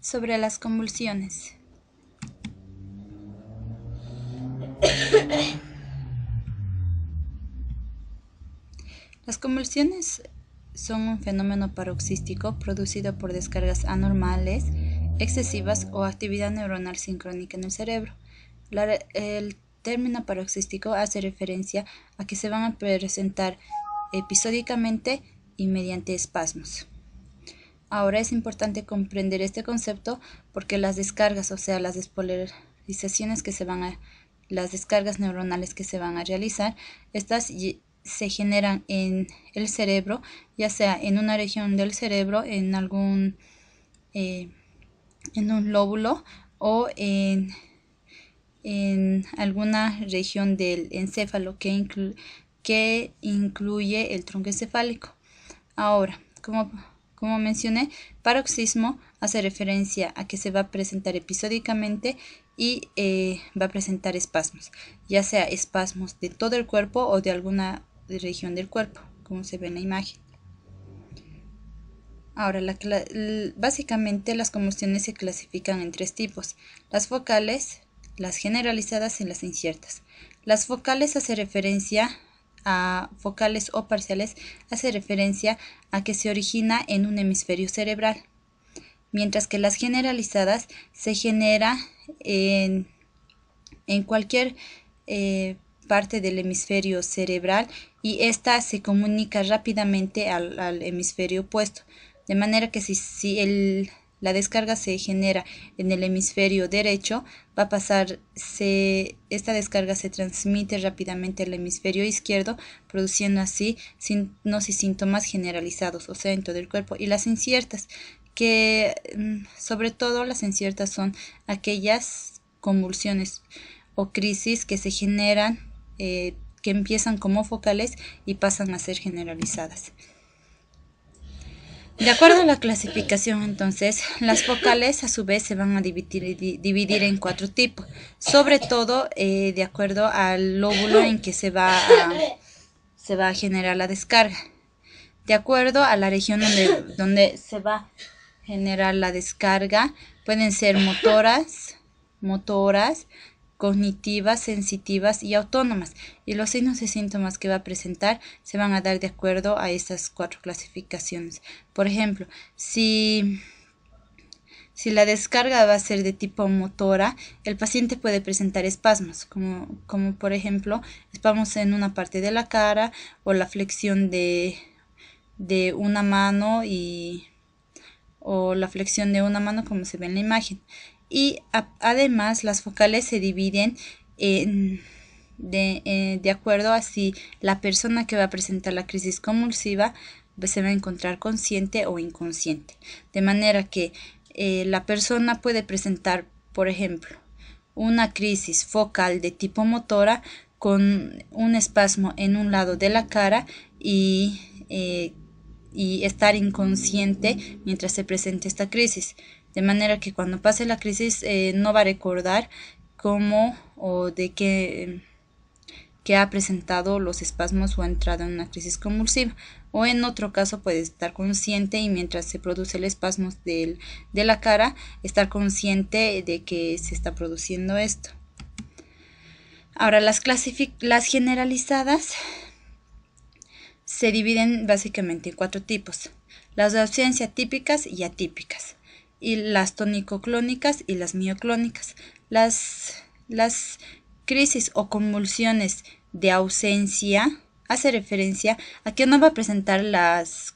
Sobre las convulsiones. Las convulsiones son un fenómeno paroxístico producido por descargas anormales, excesivas o actividad neuronal sincrónica en el cerebro. El término paroxístico hace referencia a que se van a presentar episódicamente y mediante espasmos. Ahora es importante comprender este concepto porque las descargas, o sea, las despolarizaciones las descargas neuronales que se van a realizar, estas se generan en el cerebro, ya sea en una región del cerebro, en un lóbulo o en alguna región del encéfalo que incluye el tronco encefálico. Ahora, como mencioné, paroxismo hace referencia a que se va a presentar episódicamente y va a presentar espasmos, ya sea espasmos de todo el cuerpo o de alguna región del cuerpo, como se ve en la imagen. Ahora, básicamente las convulsiones se clasifican en tres tipos: las focales, las generalizadas y las inciertas. Las focales focales o parciales hace referencia a que se origina en un hemisferio cerebral, mientras que las generalizadas se genera en cualquier parte del hemisferio cerebral y esta se comunica rápidamente al hemisferio opuesto, de manera que si la descarga se genera en el hemisferio derecho, esta descarga se transmite rápidamente al hemisferio izquierdo, produciendo así signos y síntomas generalizados, o sea, en todo el cuerpo. Y las inciertas, que sobre todo las inciertas son aquellas convulsiones o crisis que se generan, que empiezan como focales y pasan a ser generalizadas. De acuerdo a la clasificación, entonces, las focales a su vez se van a dividir en cuatro tipos, sobre todo de acuerdo al lóbulo en que se va a generar la descarga. De acuerdo a la región donde se va a generar la descarga, pueden ser motoras, cognitivas, sensitivas y autónomas, y los signos y síntomas que va a presentar se van a dar de acuerdo a estas cuatro clasificaciones. Por ejemplo, si la descarga va a ser de tipo motora, el paciente puede presentar espasmos, como por ejemplo espasmos en una parte de la cara o la flexión de una mano o la flexión de una mano, como se ve en la imagen. Y además las focales se dividen de acuerdo a si la persona que va a presentar la crisis convulsiva se va a encontrar consciente o inconsciente. De manera que la persona puede presentar, por ejemplo, una crisis focal de tipo motora con un espasmo en un lado de la cara y estar inconsciente mientras se presente esta crisis, de manera que cuando pase la crisis no va a recordar cómo o de qué ha presentado los espasmos o ha entrado en una crisis convulsiva, o en otro caso puede estar consciente y mientras se produce el espasmo de la cara, estar consciente de que se está produciendo esto. Ahora, las generalizadas se dividen básicamente en cuatro tipos: las de ausencia típicas y atípicas, y las tónico-clónicas y las mioclónicas. Las crisis o convulsiones de ausencia hace referencia a que no va a presentar los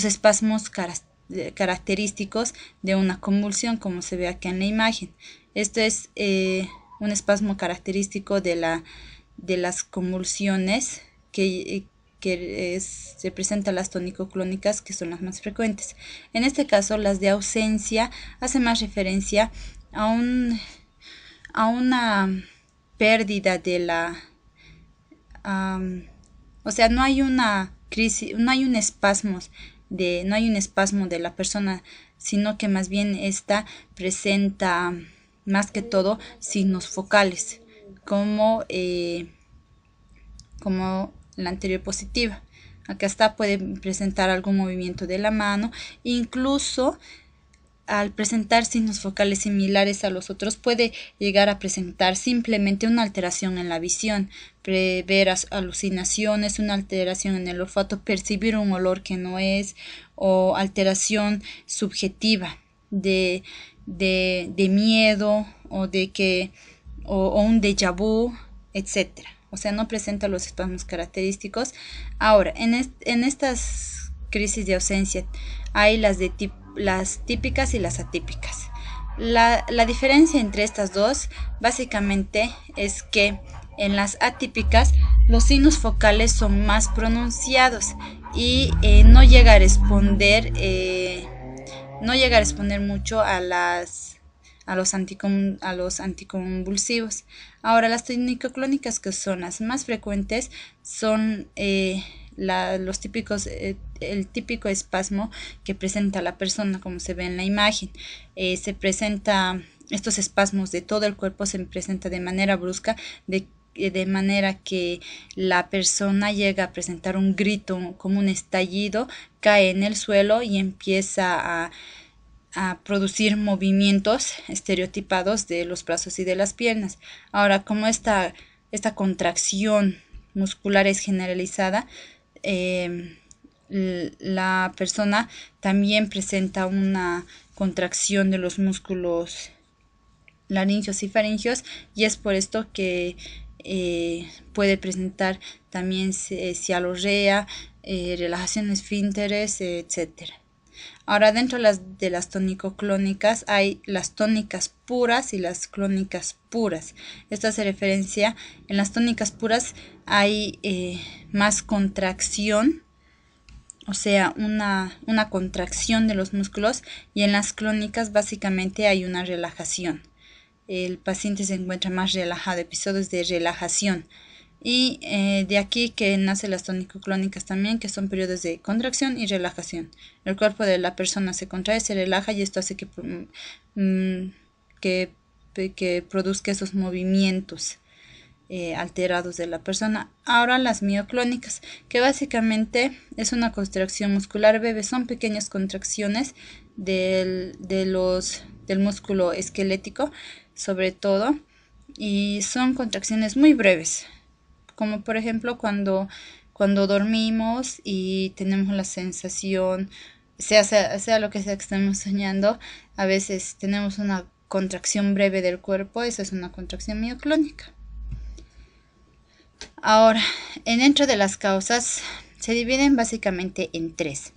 espasmos característicos de una convulsión, como se ve aquí en la imagen. Esto es un espasmo característico de las convulsiones que se presentan las tónico-clónicas, que son las más frecuentes. En este caso, las de ausencia hacen más referencia a una pérdida de o sea, no hay una crisis, no hay un espasmo de la persona, sino que más bien esta presenta más que todo signos focales, como la anterior positiva. Acá puede presentar algún movimiento de la mano, incluso al presentar signos focales similares a los otros, puede llegar a presentar simplemente una alteración en la visión, ver alucinaciones, una alteración en el olfato, percibir un olor que no es, o alteración subjetiva de miedo, o un déjà vu, etcétera. O sea, no presenta los espasmos característicos. Ahora, en estas crisis de ausencia hay las típicas y las atípicas. La diferencia entre estas dos básicamente es que en las atípicas los signos focales son más pronunciados y no llega a responder mucho a los anticonvulsivos. Ahora, las tonicoclónicas, que son las más frecuentes, son los típicos, el típico espasmo que presenta la persona, como se ve en la imagen. Se presenta estos espasmos de todo el cuerpo, se presenta de manera brusca, de manera que la persona llega a presentar un grito como un estallido, cae en el suelo y empieza a producir movimientos estereotipados de los brazos y de las piernas. Ahora, como esta contracción muscular es generalizada, la persona también presenta una contracción de los músculos laringeos y faringeos, y es por esto que puede presentar también cialorrea, relajación esfínteres, etcétera. Ahora, dentro de las tonicoclónicas hay las tónicas puras y las clónicas puras. Esto hace referencia, en las tónicas puras hay más contracción, o sea, una contracción de los músculos, y en las clónicas básicamente hay una relajación. El paciente se encuentra más relajado, episodios de relajación. Y de aquí que nacen las tonicoclónicas también, que son periodos de contracción y relajación. El cuerpo de la persona se contrae, se relaja, y esto hace que produzca esos movimientos alterados de la persona. Ahora, las mioclónicas, que básicamente es una contracción muscular breve, son pequeñas contracciones del músculo esquelético, sobre todo, y son contracciones muy breves, como por ejemplo cuando dormimos y tenemos la sensación, sea lo que sea que estemos soñando, a veces tenemos una contracción breve del cuerpo. Esa es una contracción mioclónica. Ahora, dentro de las causas se dividen básicamente en tres.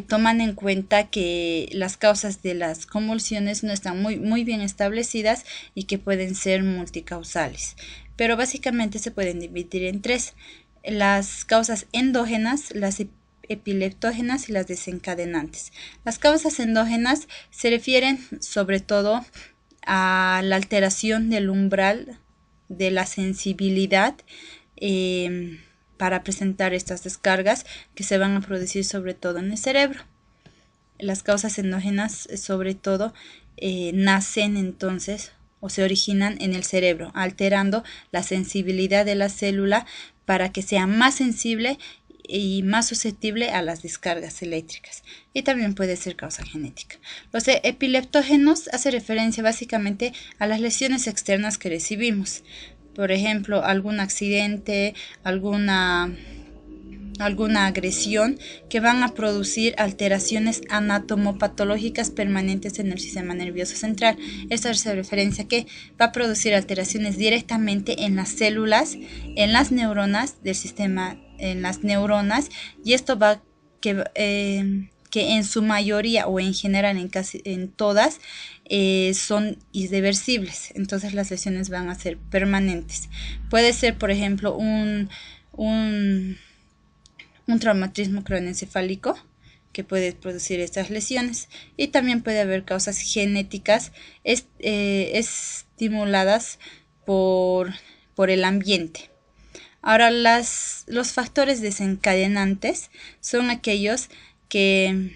Toman en cuenta que las causas de las convulsiones no están muy bien establecidas y que pueden ser multicausales, pero básicamente se pueden dividir en tres: las causas endógenas, las epileptógenas y las desencadenantes. Las causas endógenas se refieren sobre todo a la alteración del umbral de la sensibilidad para presentar estas descargas, que se van a producir sobre todo en el cerebro. Las causas endógenas sobre todo nacen entonces o se originan en el cerebro, alterando la sensibilidad de la célula para que sea más sensible y más susceptible a las descargas eléctricas, y también puede ser causa genética. Los epileptógenos hace referencia básicamente a las lesiones externas que recibimos, por ejemplo, algún accidente, alguna agresión, que van a producir alteraciones anatomopatológicas permanentes en el sistema nervioso central. Esto hace referencia a que va a producir alteraciones directamente en las células, en las neuronas del sistema, en las neuronas, y esto va que en su mayoría o en general en todas son irreversibles. Entonces las lesiones van a ser permanentes. Puede ser, por ejemplo, un traumatismo craneoencefálico que puede producir estas lesiones, y también puede haber causas genéticas estimuladas por el ambiente. Ahora, los factores desencadenantes son aquellos que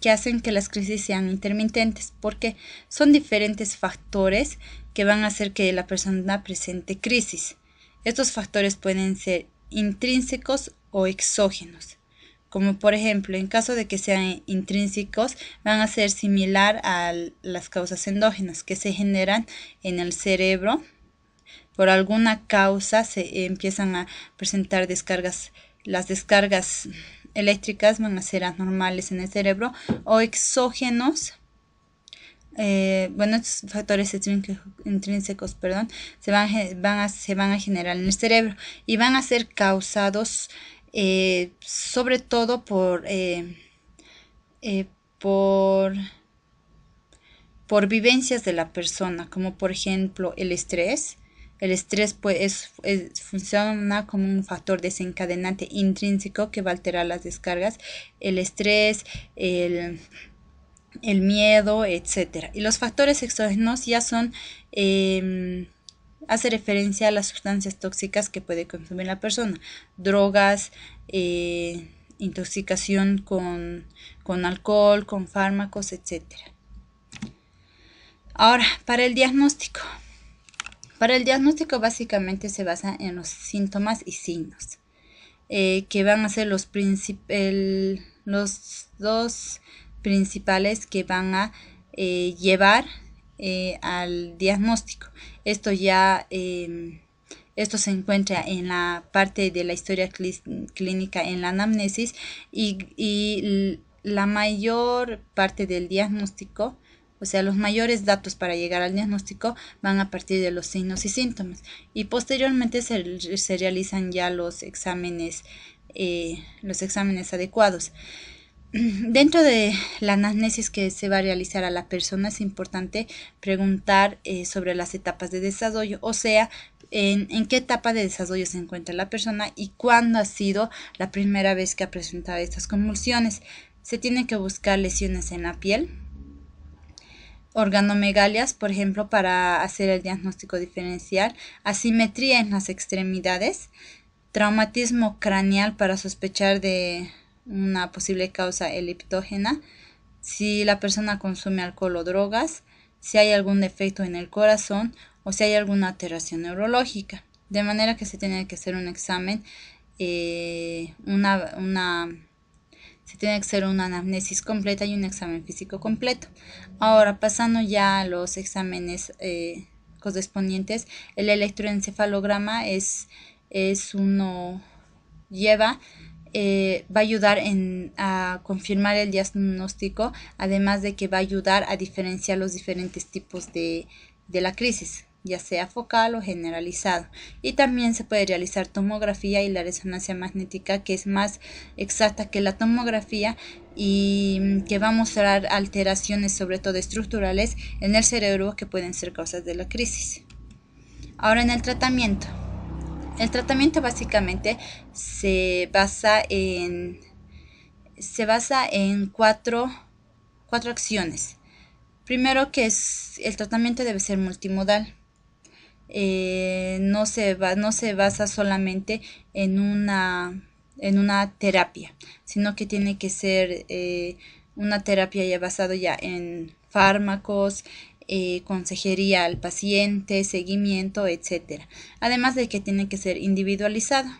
hacen que las crisis sean intermitentes, porque son diferentes factores que van a hacer que la persona presente crisis. Estos factores pueden ser intrínsecos o exógenos. como por ejemplo, en caso de que sean intrínsecos, van a ser similar a las causas endógenas que se generan en el cerebro. Por alguna causa se empiezan a presentar descargas, las descargas eléctricas van a ser anormales en el cerebro, o exógenos. Estos factores intrínsecos, perdón, se van a generar en el cerebro y van a ser causados sobre todo por vivencias de la persona, como por ejemplo el estrés. El estrés pues, funciona como un factor desencadenante intrínseco que va a alterar las descargas. El estrés, el miedo, etcétera. Y los factores exógenos ya son, hace referencia a las sustancias tóxicas que puede consumir la persona, drogas, intoxicación con alcohol, con fármacos, etcétera. Ahora, para el diagnóstico. Para el diagnóstico básicamente se basa en los síntomas y signos, que van a ser los dos principales que van a llevar al diagnóstico. Esto se encuentra en la parte de la historia clínica, en la anamnesis, y la mayor parte del diagnóstico, o sea, los mayores datos para llegar al diagnóstico van a partir de los signos y síntomas, y posteriormente se realizan ya los exámenes adecuados. Dentro de la anamnesis que se va a realizar a la persona es importante preguntar sobre las etapas de desarrollo, o sea, en qué etapa de desarrollo se encuentra la persona y cuándo ha sido la primera vez que ha presentado estas convulsiones. Se tiene que buscar lesiones en la piel, organomegalias, por ejemplo, para hacer el diagnóstico diferencial, asimetría en las extremidades, traumatismo craneal para sospechar de una posible causa eliptógena, si la persona consume alcohol o drogas, si hay algún defecto en el corazón o si hay alguna alteración neurológica. De manera que se tiene que hacer un examen, se tiene que hacer una anamnesis completa y un examen físico completo. Ahora, pasando ya a los exámenes correspondientes, el electroencefalograma va a ayudar a confirmar el diagnóstico, además de que va a ayudar a diferenciar los diferentes tipos de la crisis, ya sea focal o generalizado. Y también se puede realizar tomografía y la resonancia magnética, que es más exacta que la tomografía y que va a mostrar alteraciones, sobre todo estructurales, en el cerebro que pueden ser causas de la crisis. Ahora, en el tratamiento. El tratamiento básicamente se basa en cuatro acciones. Primero, que el tratamiento debe ser multimodal. No se basa solamente en una terapia, sino que tiene que ser una terapia ya basada en fármacos, consejería al paciente, seguimiento, etcétera. Además de que tiene que ser individualizado,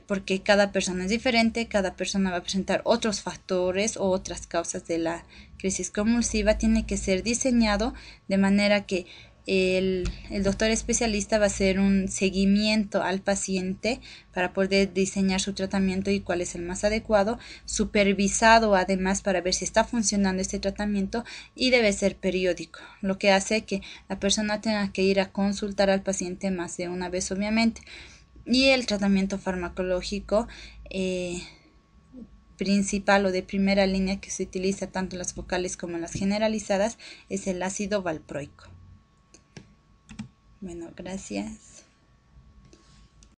porque cada persona es diferente, cada persona va a presentar otros factores o otras causas de la crisis convulsiva. Tiene que ser diseñado de manera que el doctor especialista va a hacer un seguimiento al paciente para poder diseñar su tratamiento y cuál es el más adecuado, supervisado además para ver si está funcionando este tratamiento, y debe ser periódico, lo que hace que la persona tenga que ir a consultar al paciente más de una vez, obviamente. Y el tratamiento farmacológico principal o de primera línea que se utiliza tanto en las focales como en las generalizadas es el ácido valproico. Bueno, gracias.